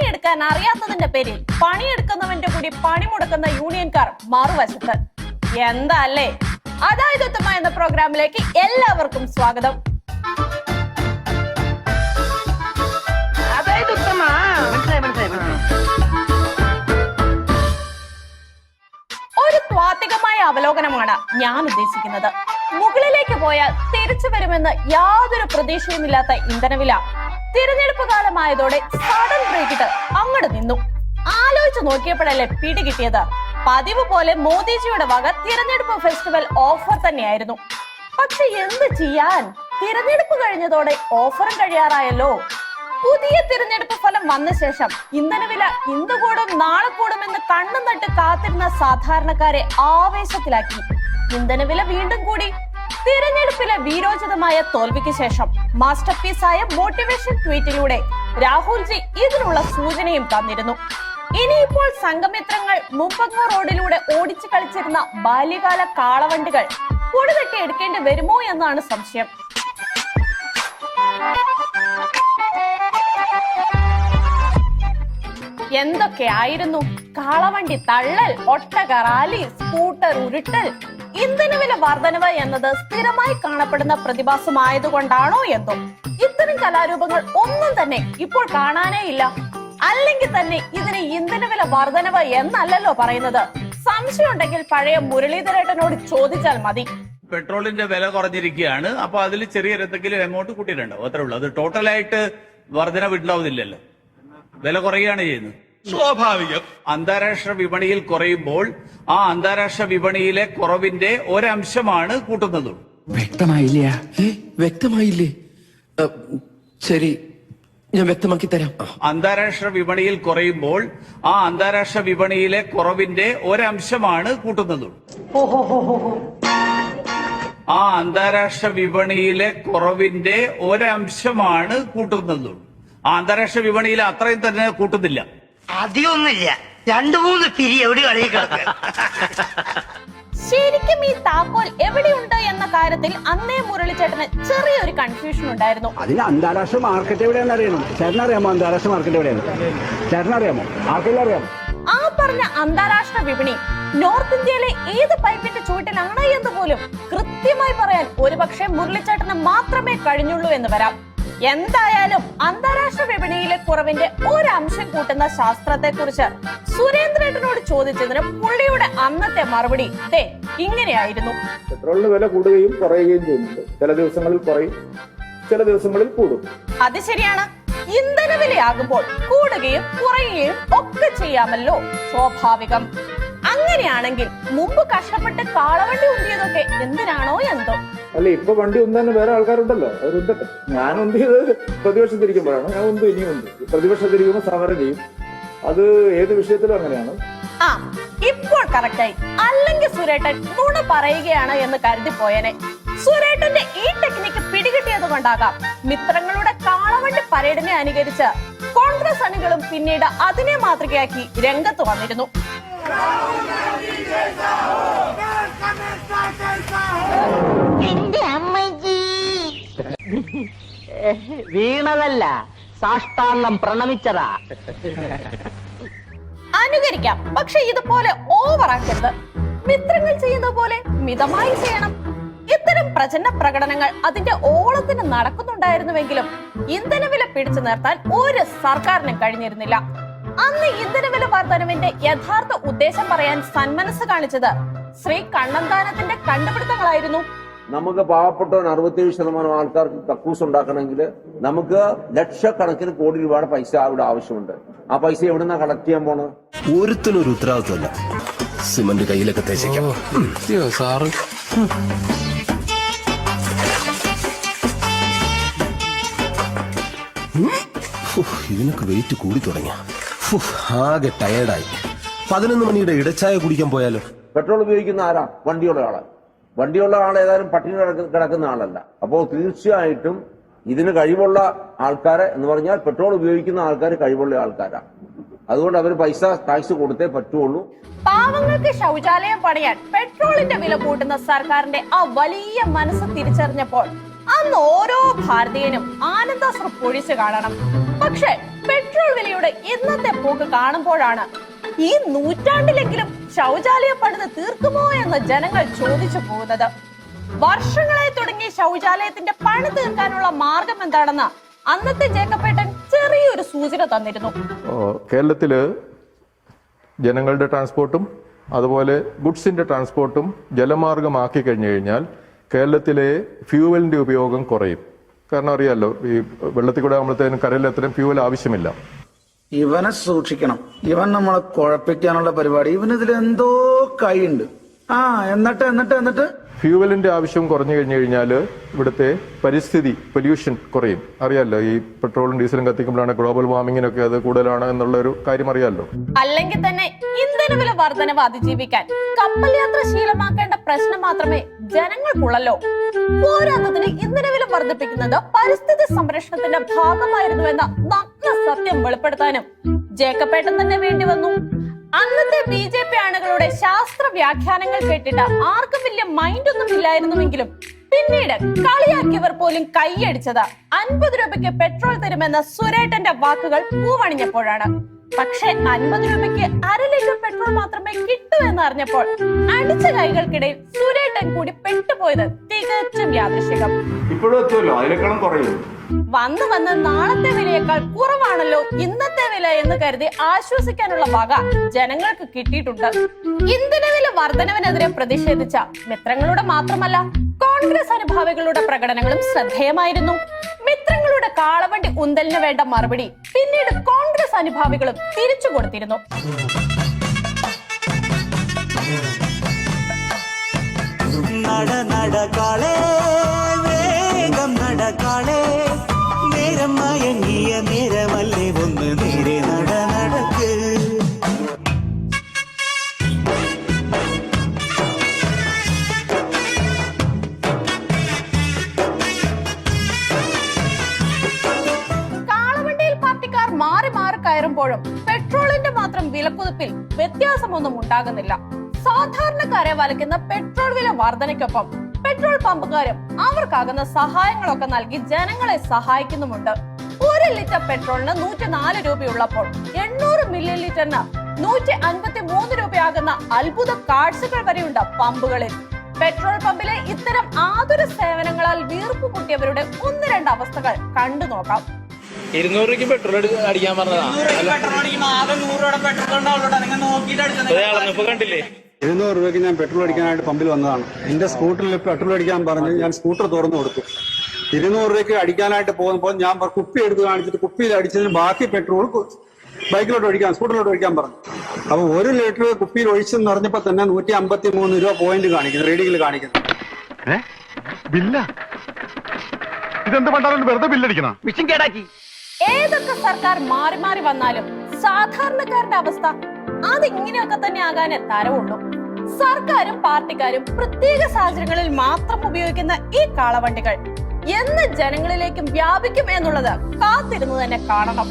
പണിയെടുക്കാൻ അറിയാത്തതിന്റെ പേരിൽ പണിയെടുക്കുന്നവന്റെ കൂടി പണിമുടക്കുന്ന യൂണിയൻകാർ മറുവശത്ത്. എന്താ അല്ലേ? അതായത് ഉത്തമ എന്ന പ്രോഗ്രാമിലേക്ക് എല്ലാവർക്കും സ്വാഗതം. ഒരു ത്വാത്വികമായ അവലോകനമാണ് ഞാൻ ഉദ്ദേശിക്കുന്നത്. മുകളിലേക്ക് പോയാൽ തിരിച്ചു വരുമെന്ന് യാതൊരു പ്രതീക്ഷയുമില്ലാത്ത ഇന്ധനവില തിരഞ്ഞെടുപ്പ് കാലമായതോടെ സഡൻ ബ്രേക്കിട്ട് അങ്ങോട്ട് നിന്നു. ആലോചിച്ച് നോക്കിയപ്പോഴല്ലേ പിടികിട്ടിയത്. പതിവ് പോലെ മോദിജിയുടെ വക തിരഞ്ഞെടുപ്പ് ഫെസ്റ്റിവൽ ഓഫർ തന്നെയായിരുന്നു. പക്ഷെ എന്ത് ചെയ്യാൻ, തിരഞ്ഞെടുപ്പ് കഴിഞ്ഞതോടെ ഓഫറും കഴിയാറായല്ലോ. പുതിയ തിരഞ്ഞെടുപ്പ് ഫലം വന്ന ശേഷം ഇന്ധനവില ഇന്ന് കൂടും നാളെ കൂടുമെന്ന് കണ്ണും നട്ട് കാത്തിരുന്ന സാധാരണക്കാരെ ആവേശത്തിലാക്കി. ഇന്ധനവില വീണ്ടും കൂടി. തിരഞ്ഞെടുപ്പിലെ വീരോചിതമായ തോൽവിക്ക് ശേഷം മാസ്റ്റർ പീസായ മോട്ടിവേഷൻ ട്വീറ്റിലൂടെ രാഹുൽജി ഇതിനുള്ള സൂചനയും തന്നിരുന്നു. ഇനിയിപ്പോൾ സംഘമിത്രങ്ങൾ മുമ്പങ്ങ റോഡിലൂടെ ഓടിച്ചു കളിച്ചിരുന്ന ബാല്യകാല കാളവണ്ടികൾ പൊടിതട്ടി എടുക്കേണ്ടി വരുമോ എന്നാണ് സംശയം. എന്തൊക്കെയായിരുന്നു കാളവണ്ടി തള്ളൽ, ഒട്ടക റാലി, സ്കൂട്ടർ ഉരുട്ടൽ. ഇന്ധനവില വർധനവ് എന്നത് സ്ഥിരമായി കാണപ്പെടുന്ന പ്രതിഭാസമായതുകൊണ്ടാണോ എന്തോ ഇത്തരം കലാരൂപങ്ങൾ ഒന്നും തന്നെ ഇപ്പോൾ കാണാനേ ഇല്ല. അല്ലെങ്കിൽ തന്നെ ഇതിന് ഇന്ധനവില വർധനവ് എന്നല്ലല്ലോ പറയുന്നത്. സംശയം ഉണ്ടെങ്കിൽ പഴയ മുരളീധരേട്ടനോട് ചോദിച്ചാൽ മതി. പെട്രോളിന്റെ വില കുറഞ്ഞിരിക്കുകയാണ്, അപ്പൊ അതിൽ ചെറിയ എന്തെങ്കിലും എമൗണ്ട് കൂട്ടിയിട്ടുണ്ടാവും, അത്രേ ഉള്ളൂ. അത് ടോട്ടലായിട്ട് വർധനവ് ഉണ്ടാവുന്നില്ലല്ലോ, വില കുറയുകയാണ് ചെയ്യുന്നത്. സ്വാഭാവികം. അന്താരാഷ്ട്ര വിപണിയിൽ കുറയുമ്പോൾ ആ അന്താരാഷ്ട്ര വിപണിയിലെ കുറവിന്റെ ഒരംശമാണ് കൂട്ടുന്നത്. വ്യക്തമായില്ലേ? ശരി, ഞാൻ വ്യക്തമാക്കി തരാം. അന്താരാഷ്ട്ര വിപണിയിൽ കുറയുമ്പോൾ ആ അന്താരാഷ്ട്ര വിപണിയിലെ കുറവിന്റെ ഒരംശമാണ് കൂട്ടുന്നത്. ആ അന്താരാഷ്ട്ര വിപണിയിലെ കുറവിന്റെ ഒരംശമാണ് കൂട്ടുന്നത്. ആ അന്താരാഷ്ട്ര വിപണിയിൽ അത്രയും തന്നെ കൂട്ടുന്നില്ല, അധികമൊന്നുമില്ല. 2-3 പിരി എവിടെ കളിയിൽ കിടക്കുക. ശരിക്കും ഈ താക്കോൽ എവിടെയുണ്ട് എന്ന കാര്യത്തിൽ അന്നേ മുരളിച്ചേട്ടന് ചെറിയൊരു കൺഫ്യൂഷൻ ഉണ്ടായിരുന്നു. അതിന് അന്താരാഷ്ട്ര മാർക്കറ്റ് എവിടെയാണെന്ന് അറിയണം. ചേട്ടനറിയാമോ അന്താരാഷ്ട്ര മാർക്കറ്റ് എവിടെയാണ്? ചേട്ടനറിയാമോ? ആർക്കെല്ലാം അറിയാമോ? ആ പറഞ്ഞ അന്താരാഷ്ട്ര വിപണി നോർത്ത് ഇന്ത്യയിലെ ഏത് പൈപ്പിന്റെ ചൂട്ടിലാണ് എന്ന് പോലും കൃത്യമായി പറയാൻ ഒരുപക്ഷെ മുരളിച്ചേട്ടന് മാത്രമേ കഴിഞ്ഞുള്ളൂ എന്ന് വരാം. എന്തായാലും അന്താരാഷ്ട്ര വിപണിയിലെ കുറവിന്റെ ഒരംശം കൂട്ടുന്ന ശാസ്ത്രത്തെ കുറിച്ച് സുരേന്ദ്രേട്ടനോട് ചോദിച്ചതിന് പുള്ളിയുടെ അന്നത്തെ മറുപടി ഇങ്ങനെയായിരുന്നു. പെട്രോളിന് വില കൂടുകയും കുറയുകയും ചെയ്യുന്നുണ്ട്. ചില ദിവസങ്ങളിൽ കുറയും, ചില ദിവസങ്ങളിൽ കൂടും. അത് ശരിയാണ്. ഇന്ധനവിലയാകുമ്പോൾ കൂടുകയും കുറയുകയും ഒക്കെ ചെയ്യാമല്ലോ, സ്വാഭാവികം. അങ്ങനെയാണെങ്കിൽ മുമ്പ് കഷ്ടപ്പെട്ട് കാളവണ്ടി ഉന്തിയതൊക്കെ എന്തിനാണോ എന്തോ. അല്ല, ഇപ്പൊ വണ്ടി ഉന്താൻ വേറെ ആൾക്കാരുണ്ടല്ലോ, അവർ ഉന്തട്ടെ. ഞാൻ ഉന്തിയത് പ്രതിപക്ഷത്തിരിക്കുമ്പോഴാണ്. ഞാൻ ഉന്തു, ഇനിയും ഉണ്ട്. പ്രതിപക്ഷത്തിരിക്കുമ്പോൾ സമരം ചെയ്യും. അത് ഏത് വിഷയത്തിലും അങ്ങനെയാണ്. ആ, ഇപ്പോൾ കറക്റ്റായി. അല്ലെങ്കിൽ സുരേട്ടൻ നുണ പറയുകയാണ് എന്ന് കരുതി പോയനെ. സുരേട്ടന്റെ ഈ ടെക്നിക്ക് പിടികിട്ടിയത് കൊണ്ടാകാം മിത്രങ്ങളുടെ കാളവണ്ടി പരേഡിനെ അനുകരിച്ച് കോൺഗ്രസ് അണികളും പിന്നീട് അതിനെ മാതൃകയാക്കി രംഗത്ത് വന്നിരുന്നു. വീണതല്ല, സാഷ്ടാംഗം പ്രണമിച്ചതാ. അനുകരിക്കാം, പക്ഷെ ഇതുപോലെ ഓവറാക്കരുത്. മിത്രങ്ങൾ ചെയ്യുന്ന പോലെ മിതമായി ചെയ്യണം. ഇത്തരം പ്രചന്ന പ്രകടനങ്ങൾ അതിന്റെ ഓളത്തിന് നടക്കുന്നുണ്ടായിരുന്നുവെങ്കിലും ഇന്ധനവില പിടിച്ചു നിർത്താൻ ഒരു സർക്കാരിനും കഴിഞ്ഞിരുന്നില്ല. അന്ന് ഇന്ധനവില വർധനവിന്റെ യഥാർത്ഥ ഉദ്ദേശം പറയാൻ സന്മനസ് കാണിച്ചത് ശ്രീ കണ്ണന്താനത്തിന്റെ കണ്ടുപിടുത്തങ്ങളായിരുന്നു. നമുക്ക് പാവപ്പെട്ടവൻ 67% ആൾക്കാർക്ക് കക്കൂസ് ഉണ്ടാക്കണമെങ്കിൽ നമുക്ക് ലക്ഷക്കണക്കിന് കോടി രൂപയുടെ പൈസ അവിടെ ആവശ്യമുണ്ട്. ആ പൈസ എവിടുന്നാ കളക്ട് ചെയ്യാൻ പോണത്? ഒരുത്തിനൊരു ഉത്തരവാദിത്വമല്ല. സിമന്റ് കയ്യിലൊക്കെ തേച്ചേക്കാം സാറ്. ഇതിനൊക്കെ വെയിറ്റ് കൂടി തുടങ്ങിയ ആകെ ടയേർഡായി. 11 മണിയുടെ ഇടച്ചായ കുടിക്കാൻ പോയാലോ? പെട്രോൾ ഉപയോഗിക്കുന്ന ആരാ? വണ്ടിയുള്ള ആള്. വണ്ടിയുള്ള ആൾ ഏതായാലും പട്ടിണി കിടക്കുന്ന ആളല്ല. അപ്പോൾ തീർച്ചയായിട്ടും ഇതിന് കഴിവുള്ള ആൾക്കാരെ എന്ന് പറഞ്ഞാൽ പെട്രോൾ ഉപയോഗിക്കുന്ന ആൾക്കാർ കഴിവുള്ള ആൾക്കാരാണ്. അതുകൊണ്ട് അവർ പൈസ ടാക്സ് കൊടുത്തേ പറ്റുള്ളൂ. പാവങ്ങൾക്ക് ശൗചാലയം പണിയാൻ പെട്രോളിന്റെ വില കൂട്ടുന്ന സർക്കാരിന്റെ ആ വലിയ മനസ്സ് തിരിച്ചറിഞ്ഞപ്പോൾ അന്ന് ഓരോ ഭാരതീയനും ആനന്ദാശ്രു പൊഴിച്ചു കാണണം. പക്ഷെ പെട്രോൾ വിലയുടെ ഇന്നത്തെ പോക്ക് കാണുമ്പോഴാണ് ഈ നൂറ്റാണ്ടിലെങ്കിലും ശൗചാലയ പണിത് തീർക്കുമോ എന്ന് ജനങ്ങൾ ചോദിച്ചു പോകുന്നത്. വർഷങ്ങളായി തുടങ്ങിയ ശൗചാലയത്തിന്റെ പണി തീർക്കാനുള്ള മാർഗം എന്താണെന്ന് അന്നത്തെ ജേക്കബേട്ടൻ ചെറിയൊരു സൂചന തന്നിരുന്നു. കേരളത്തില് ജനങ്ങളുടെ ട്രാൻസ്പോർട്ടും അതുപോലെ ഗുഡ്സിന്റെ ട്രാൻസ്പോർട്ടും ജലമാർഗമാക്കി കഴിഞ്ഞു കഴിഞ്ഞാൽ കേരളത്തിലെ ഫ്യൂവലിന്റെ ഉപയോഗം കുറയും. കാരണം അറിയാമല്ലോ, ഈ വെള്ളത്തിൽ കൂടെ ആകുമ്പോഴത്തേനും കരയിൽ അത്രയും ഫ്യൂവൽ ആവശ്യമില്ല. ഇവനെ സൂക്ഷിക്കണം. ഇവൻ നമ്മളെ കുഴപ്പിക്കാനുള്ള പരിപാടി. ഇവനിതിൽ എന്തോ കൈയുണ്ട്. എന്നിട്ട് ഫ്യൂവലിന്റെ ആവശ്യം കുറഞ്ഞു കഴിഞ്ഞു കഴിഞ്ഞാൽ ഇവിടുത്തെ പരിസ്ഥിതി പൊല്യൂഷൻ കുറയും. അറിയാമല്ലോ, ഈ പെട്രോളും ഡീസലും കത്തിക്കുമ്പോഴാണ് ഗ്ലോബൽ വാർമിങ്ങിനൊക്കെ അത് കൂടുതലാണ് എന്നുള്ള ഒരു കാര്യം അറിയാമല്ലോ. അല്ലെങ്കിൽ തന്നെ ഇന്ധനവില വർധനവ് അതിജീവിക്കാൻ കപ്പൽ യാത്ര ശീലമാക്കേണ്ട പ്രശ്നം മാത്രമേ ജനങ്ങൾക്കുള്ളല്ലോ. പോരാത്തതിന് ഇന്ധനവില വർദ്ധിപ്പിക്കുന്നത് പരിസ്ഥിതി സംരക്ഷണത്തിന്റെ ഭാഗമായിരുന്നുവെന്ന നഗ്ന സത്യം വെളിപ്പെടുത്താനും ജേക്കബേട്ടൻ തന്നെ വേണ്ടി വന്നു. അന്നത്തെ BJP ആളുകളുടെ ശാസ്ത്ര വ്യാഖ്യാനങ്ങൾ കേട്ടിട്ട് ആർക്കും വലിയ മൈൻഡ് ഒന്നും ഇല്ലായിരുന്നുവെങ്കിലും പിന്നീട് കളിയാക്കിയവർ പോലും കൈയടിച്ചത് 50 രൂപയ്ക്ക് പെട്രോൾ തരുമെന്ന സുരേട്ടന്റെ വാക്കുകൾ പൂവണിഞ്ഞപ്പോഴാണ്. പക്ഷെ 50 രൂപയ്ക്ക് 1/2 ലിറ്റർ പെട്രോൾ മാത്രമേ കിട്ടൂ എന്ന് അറിഞ്ഞപ്പോൾ അടിച്ച കൈകൾക്കിടയിൽ സുരേട്ടൻ കൂടി പെട്ടുപോയത് തികച്ചും യാദൃശ്ചികം. ഇപ്പോഴും എത്തുമല്ലോ, അതിനേക്കാളും കുറയും. വന്ന് നാളത്തെ വിലയേക്കാൾ കുറവാണല്ലോ ഇന്നത്തെ വില എന്ന് കരുതി ആശ്വസിക്കാനുള്ള വക ജനങ്ങൾക്ക് കിട്ടിയിട്ടുണ്ട്. ഇന്ധനവില വർധനവിനെതിരെ പ്രതിഷേധിച്ച മിത്രങ്ങളുടെ മാത്രമല്ല കോൺഗ്രസ് അനുഭാവികളുടെ പ്രകടനങ്ങളും ശ്രദ്ധേയമായിരുന്നു. മിത്രങ്ങളുടെ കാളവണ്ടി ഉന്തലിന് വേണ്ട മറുപടി പിന്നീട് കോൺഗ്രസ് അനുഭാവികളും തിരിച്ചു കൊടുത്തിരുന്നു. നേരം മയങ്ങിയ നേരമല്ലേ ഒന്ന് നേരെ നടക്ക്. കാളവണ്ടിയിൽ പാർട്ടിക്കാർ മാറി മാറി കയറുമ്പോഴും പെട്രോളിന്റെ മാത്രം വിലക്കുതിപ്പിൽ വ്യത്യാസമൊന്നും ഉണ്ടാകുന്നില്ല. സാധാരണക്കാരെ വലയ്ക്കുന്ന പെട്രോൾ വില വർധനയ്ക്കൊപ്പം പെട്രോൾ പമ്പുകാരും അവർക്കാകുന്ന സഹായങ്ങളൊക്കെ നൽകി ജനങ്ങളെ സഹായിക്കുന്നുമുണ്ട്. 1 ലിറ്റർ പെട്രോളിന് 104 രൂപയുള്ളപ്പോൾ 800 മില്ലി ലിറ്ററിന് 153 രൂപയാകുന്ന അത്ഭുത കാഴ്ചകൾ വരെയുണ്ട് പമ്പുകളിൽ. പെട്രോൾ പമ്പിലെ ഇത്തരം ആതുര സേവനങ്ങളാൽ വീർപ്പ് കൂട്ടിയവരുടെ 1-2 അവസ്ഥകൾ കണ്ടു നോക്കാം. 200 രൂപയ്ക്ക് പെട്രോൾ അടിക്കാൻ പറഞ്ഞതാണ്. കണ്ടില്ലേ, 200 രൂപയ്ക്ക് ഞാൻ പെട്രോൾ അടിക്കാനായിട്ട് പമ്പിൽ വന്നതാണ്. എന്റെ സ്കൂട്ടറിൽ പെട്രോൾ അടിക്കാൻ പറഞ്ഞ് ഞാൻ സ്കൂട്ടർ തുറന്നു കൊടുത്തു. 200 രൂപയ്ക്ക് അടിക്കാനായിട്ട് പോകുമ്പോൾ ഞാൻ കുപ്പി എടുത്ത് കാണിച്ചിട്ട് കുപ്പിയിൽ അടിച്ചതിന് ബാക്കി പെട്രോൾ ബൈക്കിലോട്ട് ഒഴിക്കാൻ, സ്കൂട്ടറിലോട്ട് ഒഴിക്കാൻ പറഞ്ഞു. അപ്പൊ 1 ലിറ്റർ കുപ്പിയിൽ ഒഴിച്ചെന്ന് പറഞ്ഞപ്പോ തന്നെ 153 രൂപ പോയിന്റ് കാണിക്കുന്നു, റീഡിംഗിൽ കാണിക്കുന്നു. ഏതൊക്കെ സർക്കാർ മാറി മാറി വന്നാലും സാധാരണക്കാരുടെ അവസ്ഥ അതിങ്ങനെയൊക്കെ തന്നെ ആകാനേ തരവുള്ളൂ. സർക്കാരും പാർട്ടിക്കാരും പ്രത്യേക സാഹചര്യങ്ങളിൽ മാത്രം ഉപയോഗിക്കുന്ന ഈ കാളവണ്ടികൾ എന്ന് ജനങ്ങളിലേക്കും വ്യാപിക്കും എന്നുള്ളത് കാത്തിരുന്നു തന്നെ കാണണം.